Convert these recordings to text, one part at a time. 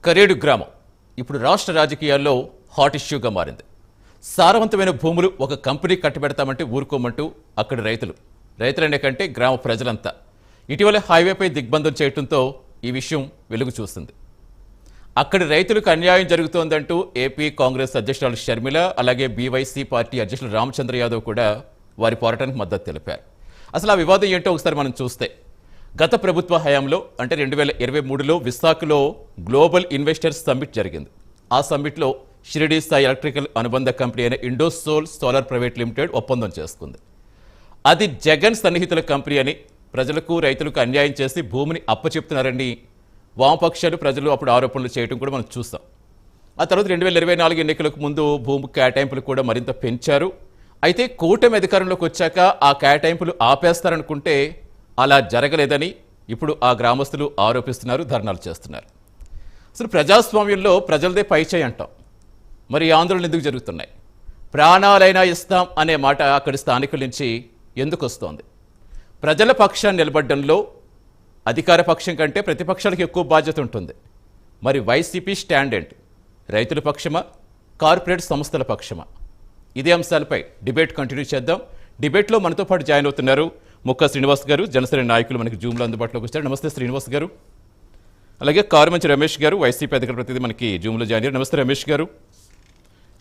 కరేడు గ్రామం ఇప్పుడు రాష్ట్ర రాజకీయాల్లో హాట్ ఇష్యూగా మారింది. సారవంతమైన భూములు ఒక కంపెనీ కట్టబెడతామంటే ఊరుకోమంటూ అక్కడి రైతులనే కంటే గ్రామ ప్రజలంతా ఇటీవల హైవేపై దిగ్బంధం చేయడంతో ఈ విషయం వెలుగు చూస్తుంది. అక్కడి రైతులకు అన్యాయం జరుగుతోందంటూ ఏపీ కాంగ్రెస్ అధ్యక్షురాలు షర్మిల, అలాగే బీవైసీ పార్టీ అధ్యక్షులు రామచంద్ర యాదవ్ కూడా వారి పోరాటానికి మద్దతు తెలిపారు. అసలు ఆ వివాదం ఏంటో ఒకసారి మనం చూస్తే, గత ప్రభుత్వ హయాంలో అంటే 2023లో విశాఖలో గ్లోబల్ ఇన్వెస్టర్స్ సమ్మిట్ జరిగింది. ఆ సమ్మిట్లో షిరిడి సాయి ఎలక్ట్రికల్ అనుబంధ కంపెనీ అయిన ఇండోసోల్ సోలార్ ప్రైవేట్ లిమిటెడ్ ఒప్పందం చేసుకుంది. అది జగన్ సన్నిహితుల కంపెనీ అని, ప్రజలకు రైతులకు అన్యాయం చేసి భూమిని అప్పచెప్తున్నారని వామపక్షాలు ప్రజలు అప్పుడు ఆరోపణలు చేయడం కూడా మనం చూస్తాం. ఆ తర్వాత 2024 ఎన్నికలకు ముందు భూమి కేటాయింపులు కూడా మరింత పెంచారు. అయితే కూటమి అధికారంలోకి వచ్చాక ఆ కేటాయింపులు ఆపేస్తారనుకుంటే అలా జరగలేదని ఇప్పుడు ఆ గ్రామస్తులు ఆరోపిస్తున్నారు, ధర్నాలు చేస్తున్నారు. అసలు ప్రజాస్వామ్యంలో ప్రజలదే పైచేయి అంటాం. మరి ఆందోళనలు ఎందుకు జరుగుతున్నాయి? ప్రాణాలైనా ఇస్తాం అనే మాట అక్కడి స్థానికుల నుంచి ఎందుకు వస్తోంది? ప్రజల పక్షాన్ని నిలబడ్డంలో అధికార పక్షం కంటే ప్రతిపక్షాలకు ఎక్కువ బాధ్యత ఉంటుంది. మరి వైసీపీ స్టాండ్ ఏంటి? రైతుల పక్షమా, కార్పొరేట్ సంస్థల పక్షమా? ఇదే అంశాలపై డిబేట్ కంటిన్యూ చేద్దాం. డిబేట్లో మనతో పాటు జాయిన్ అవుతున్నారు ముక్క శ్రీనివాస్ గారు, జనసేన నాయకులు మనకి జూమ్లో అందుబాటులోకి వచ్చారు. నమస్తే శ్రీనివాస్ గారు. అలాగే కారుమంచి రమేష్ గారు, వైసీపీ అధికార ప్రతినిధి మనకి జూమ్లో జాయిన్ అయ్యారు. నమస్తే రమేష్ గారు.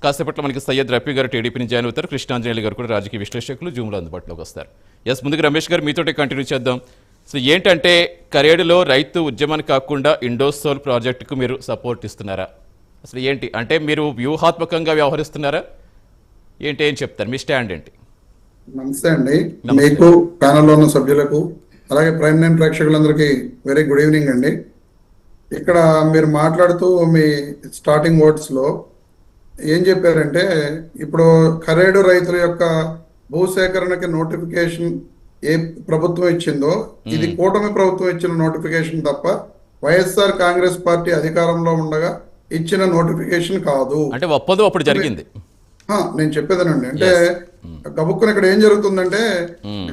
కాసేపట్లో మనకి సయ్యద్ రఫీ గారు టీడీపీని జాయిన్ అవుతారు. కృష్ణాంజనేయులు గారు కూడా రాజకీయ విశ్లేషకులు జూమ్లో అందుబాటులోకి వస్తారు. ముందుగా రమేష్ గారు మీతోటి కంటిన్యూ చేద్దాం. సో ఏంటంటే, కరేడులో రైతు ఉద్యమాన్ని కాకుండా ఇండోసోల్ ప్రాజెక్టుకు మీరు సపోర్ట్ ఇస్తున్నారా? అసలు ఏంటి అంటే మీరు వ్యూహాత్మకంగా వ్యవహరిస్తున్నారా ఏంటి, ఏం చెప్తారు? మీ స్టాండ్ ఏంటి? నమస్తే అండి. మీకు ప్యానల్లో ఉన్న సభ్యులకు అలాగే ప్రైమ్ నైన్ ప్రేక్షకులందరికీ వెరీ గుడ్ ఈవినింగ్ అండి. ఇక్కడ మీరు మాట్లాడుతూ మీ స్టార్టింగ్ వర్డ్స్లో ఏం చెప్పారంటే, ఇప్పుడు కరేడు రైతుల యొక్క భూసేకరణకి నోటిఫికేషన్ ఏ ప్రభుత్వం ఇచ్చిందో ఇది కూటమి ప్రభుత్వం ఇచ్చిన నోటిఫికేషన్ తప్ప వైఎస్ఆర్ కాంగ్రెస్ పార్టీ అధికారంలో ఉండగా ఇచ్చిన నోటిఫికేషన్ కాదు. అంటే ఒప్పందం అప్పుడు జరిగింది. నేను చెప్పేదేనండి. అంటే గబుక్కున ఇక్కడ ఏం జరుగుతుందంటే,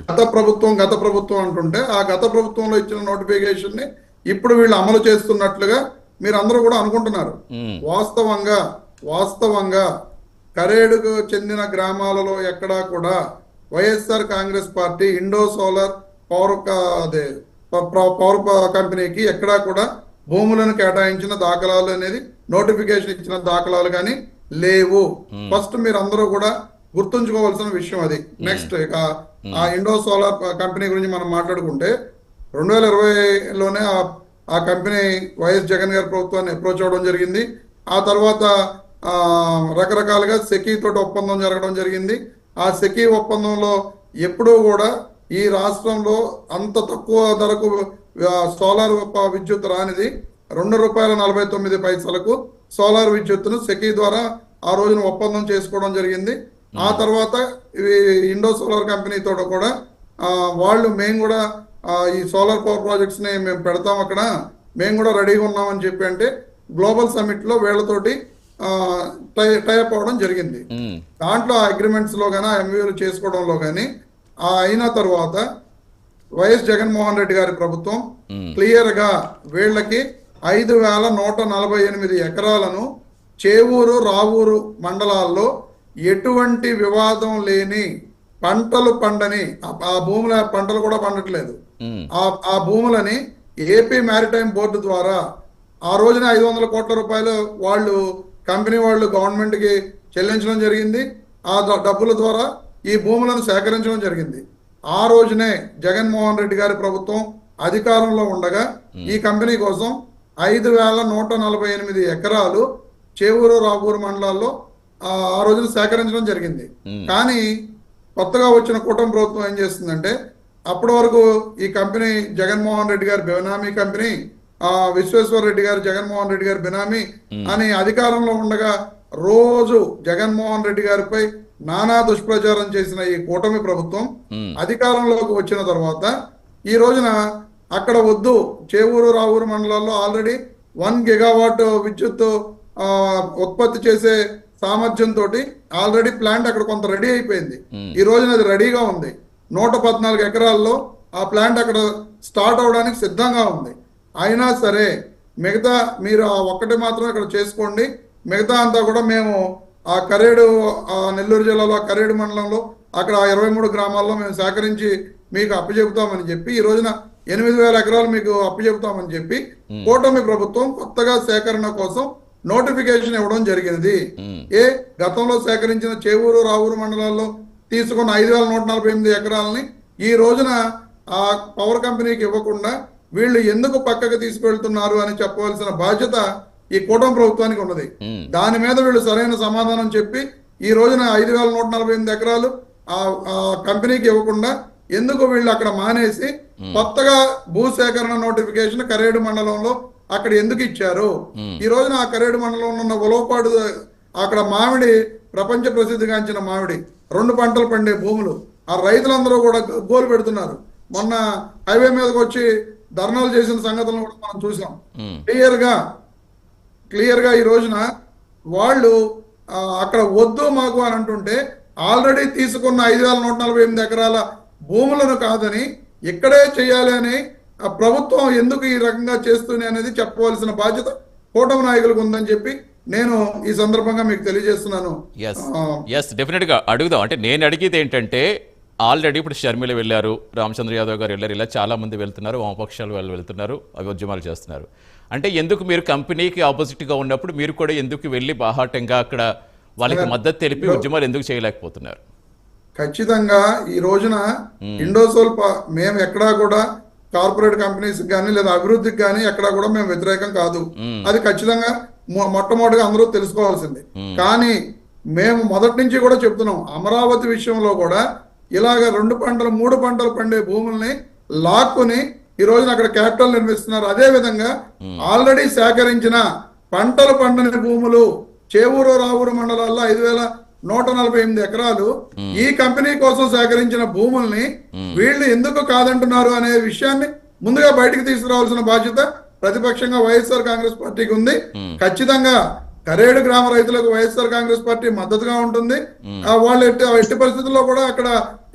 గత ప్రభుత్వం అంటుంటే ఆ గత ప్రభుత్వంలో ఇచ్చిన నోటిఫికేషన్ ని ఇప్పుడు వీళ్ళు అమలు చేస్తున్నట్లుగా మీరు అందరూ కూడా అనుకుంటున్నారు. వాస్తవంగా కరేడుకు చెందిన గ్రామాలలో ఎక్కడా కూడా YSR Congress party Indo solar power కంపెనీకి ఎక్కడా కూడా భూములను కేటాయించిన దాఖలాలు అనేది, నోటిఫికేషన్ ఇచ్చిన దాఖలాలు కానీ లేవు. ఫస్ట్ మీరు అందరూ కూడా గుర్తుంచుకోవాల్సిన విషయం అది. నెక్స్ట్ ఇక ఆ ఇండో సోలార్ కంపెనీ గురించి మనం మాట్లాడుకుంటే 2020లోనే ఆ కంపెనీ వైఎస్ జగన్ గారి ప్రభుత్వాన్ని అప్రోచ్ అవ్వడం జరిగింది. ఆ తర్వాత రకరకాలుగా సెకీ తోటి ఒప్పందం జరగడం జరిగింది. ఆ సెకీ ఒప్పందంలో ఎప్పుడూ కూడా ఈ రాష్ట్రంలో అంత తక్కువ ధరకు సోలార్ విద్యుత్ రానిది ₹2.49 సోలార్ విద్యుత్తును సెకీ ద్వారా ఆ రోజున ఒప్పందం చేసుకోవడం జరిగింది. ఆ తర్వాత ఇండో సోలార్ కంపెనీతో కూడా మేము కూడా ఈ సోలార్ పవర్ ప్రాజెక్ట్స్ ని మేము పెడతాం, అక్కడ మేము కూడా రెడీగా ఉన్నామని చెప్పి అంటే గ్లోబల్ సమ్మిట్ లో వీళ్ళతోటి టైఅప్ అవ్వడం జరిగింది. దాంట్లో అగ్రిమెంట్స్ లో కానీ ఎంఓయూలు చేసుకోవడంలో కానీ అయిన తర్వాత వైఎస్ జగన్మోహన్ రెడ్డి గారి ప్రభుత్వం క్లియర్ గా వీళ్ళకి 5,148 ఎకరాలను చేవూరు, రావూరు మండలాల్లో ఎటువంటి వివాదం లేని పంటలు పండని ఆ భూముల పంటలు కూడా పండట్లేదు, ఆ భూములని ఏపీ మ్యారిటైమ్ బోర్డు ద్వారా ఆ రోజున 500 కోట్ల రూపాయలు వాళ్ళు కంపెనీ వాళ్ళు గవర్నమెంట్ కి చెల్లించడం జరిగింది. ఆ డబ్బుల ద్వారా ఈ భూములను సేకరించడం జరిగింది. ఆ రోజునే జగన్మోహన్ రెడ్డి గారి ప్రభుత్వం అధికారంలో ఉండగా ఈ కంపెనీ కోసం 5,148 ఎకరాలు చేవూరు, రావూరు మండలాల్లో ఆ రోజున సేకరించడం జరిగింది. కానీ కొత్తగా వచ్చిన కూటమి ప్రభుత్వం ఏం చేస్తుందంటే, అప్పటి వరకు ఈ కంపెనీ జగన్మోహన్ రెడ్డి గారి బెనామీ కంపెనీ, విశ్వేశ్వర రెడ్డి గారు జగన్మోహన్ రెడ్డి గారి బెనామీ అని అధికారంలో ఉండగా రోజు జగన్మోహన్ రెడ్డి గారిపై నానా దుష్ప్రచారం చేసిన ఈ కూటమి ప్రభుత్వం అధికారంలోకి వచ్చిన తర్వాత ఈ రోజున అక్కడ వద్దు, చేవూరు, రావూరు మండలాల్లో ఆల్రెడీ 1 గిగావాట్ విద్యుత్ ఉత్పత్తి చేసే సామర్థ్యంతో ఆల్రెడీ ప్లాంట్ అక్కడ కొంత రెడీ అయిపోయింది. ఈ రోజున అది రెడీగా ఉంది. 114 ఎకరాల్లో ఆ ప్లాంట్ అక్కడ స్టార్ట్ అవడానికి సిద్ధంగా ఉంది. అయినా సరే మిగతా మీరు ఆ ఒక్కటి మాత్రం ఇక్కడ చేసుకోండి, మిగతా అంతా కూడా మేము ఆ కరేడు నెల్లూరు జిల్లాలో కరేడు మండలంలో అక్కడ 23 గ్రామాల్లో మేము సేకరించి మీకు అప్పచెబుతామని చెప్పి ఈ రోజున 8,000 ఎకరాలు మీకు అప్పచెబుతామని చెప్పి కూటమి ప్రభుత్వం కొత్తగా సేకరణ కోసం నోటిఫికేషన్ ఇవ్వడం జరిగింది. గతంలో సేకరించిన చేవూరు రావూరు మండలాల్లో తీసుకున్న 5,148 ఎకరాలని ఈ రోజున ఆ పవర్ కంపెనీకి ఇవ్వకుండా వీళ్ళు ఎందుకు పక్కకు తీసుకెళ్తున్నారు అని చెప్పవలసిన బాధ్యత ఈ కూటమి ప్రభుత్వానికి ఉన్నది. దాని మీద వీళ్ళు సరైన సమాధానం చెప్పి ఈ రోజున 5,148 ఎకరాలు ఆ కంపెనీకి ఇవ్వకుండా ఎందుకు వీళ్ళు అక్కడ మానేసి కొత్తగా భూసేకరణ నోటిఫికేషన్ కరేడు మండలంలో అక్కడ ఎందుకు ఇచ్చారు? ఈ రోజున ఆ కరేడు మండలంలో ఉన్న ఉలవపాడు అక్కడ మామిడి ప్రపంచ ప్రసిద్ధిగాంచిన మామిడి 2 పంటలు పండే భూములు ఆ రైతులందరూ కూడా గోలు పెడుతున్నారు. మొన్న హైవే మీదకి వచ్చి ధర్నాలు చేసిన సంగతులను కూడా మనం చూసాం. క్లియర్ గా ఈ రోజున వాళ్ళు అక్కడ వద్దు మాకు అని అంటుంటే ఆల్రెడీ తీసుకున్న 5,148 ఎకరాల భూములను కాదని ఇక్కడే చేయాలి అని ప్రభుత్వం ఎందుకు ఈ రకంగా చేస్తుంది అనేది చెప్పవలసిన బాధ్యత కూటమి నాయకులకు ఉందని చెప్పి నేను ఈ సందర్భంగా మీకు తెలియజేస్తున్నాను. డెఫినెట్ గా అడుగుదాం. అంటే నేను అడిగేది ఏంటంటే ఆల్రెడీ ఇప్పుడు షర్మిల వెళ్ళారు, రామచంద్ర యాదవ్ గారు వెళ్ళారు, ఇలా చాలా మంది వెళ్తున్నారు, వామపక్షాలు వాళ్ళు వెళ్తున్నారు, అవి ఉద్యమాలు చేస్తున్నారు. అంటే ఎందుకు మీరు కంపెనీకి ఆపోజిట్గా ఉన్నప్పుడు మీరు కూడా ఎందుకు వెళ్ళి బాహాటంగా అక్కడ వాళ్ళకి మద్దతు తెలిపి ఉద్యమాలు ఎందుకు చేయలేకపోతున్నారు? ఖచ్చితంగా ఈ రోజున ఇండోసోల్ మేము ఎక్కడా కూడా కార్పొరేట్ కంపెనీస్ కానీ లేదా అభివృద్ధికి కానీ ఎక్కడా కూడా మేము వ్యతిరేకం కాదు. అది ఖచ్చితంగా మొట్టమొదటిగా అందరూ తెలుసుకోవాల్సింది. కానీ మేము మొదటి నుంచి కూడా చెప్తున్నాం, అమరావతి విషయంలో కూడా ఇలాగ 2 పంటలు 3 పంటలు పండే భూముల్ని లాక్కుని ఈ రోజున అక్కడ క్యాపిటల్ నిర్మిస్తున్నారు. అదే విధంగా ఆల్రెడీ సేకరించిన పంటలు పండని భూములు చేవూరు రావూరు మండలాల్లో 5,148 ఎకరాలు ఈ కంపెనీ కోసం సేకరించిన భూముల్ని వీళ్ళు ఎందుకు కాదంటున్నారు అనే విషయాన్ని ముందుగా బయటకు తీసుకురావాల్సిన బాధ్యత ప్రతిపక్షంగా వైఎస్ఆర్ కాంగ్రెస్ పార్టీకి ఉంది. ఖచ్చితంగా కరేడు గ్రామ రైతులకు వైఎస్ఆర్ కాంగ్రెస్ పార్టీ మద్దతుగా ఉంటుంది. వాళ్ళు ఎట్టి పరిస్థితుల్లో కూడా అక్కడ,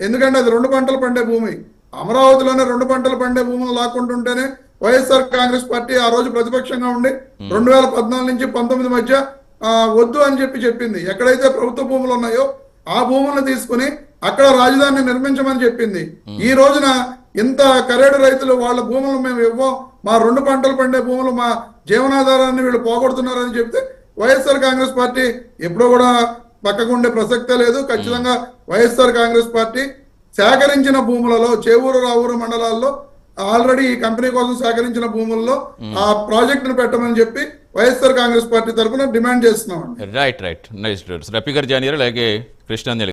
ఎందుకంటే అది 2 పంటలు పండే భూమి, అమరావతిలోనే 2 పంటలు పండే భూములు లాక్కుంటుంటేనే వైఎస్ఆర్ కాంగ్రెస్ పార్టీ ఆ రోజు ప్రతిపక్షంగా ఉండి 2014 నుంచి 19 మధ్య వద్దు అని చెప్పింది. ఎక్కడైతే ప్రభుత్వ భూములు ఉన్నాయో ఆ భూములను తీసుకుని అక్కడ రాజధానిని నిర్మించమని చెప్పింది. ఈ రోజున ఇంత కరేడు రైతులు వాళ్ళ భూములు మేము ఇవ్వం, మా 2 పంటలు పండే భూములు మా జీవనాధారాన్ని వీళ్ళు పోగొడుతున్నారని చెప్తే వైఎస్ఆర్ కాంగ్రెస్ పార్టీ ఎప్పుడూ కూడా పక్కకు ఉండే ప్రసక్తే లేదు. ఖచ్చితంగా వైఎస్ఆర్ కాంగ్రెస్ పార్టీ సేకరించిన భూములలో చేవూరు రావూరు మండలాల్లో ఆల్రెడీ ఈ కంపెనీ కోసం సేకరించిన భూముల్లో ఆ ప్రాజెక్టును పెట్టమని చెప్పి వైఎస్ఆర్ కాంగ్రెస్ పార్టీ తరఫున డిమాండ్ చేస్తున్నాం. రైట్. నైస్. రఫీ గారు జాయిన్ అయ్యారు, అలాగే కృష్ణ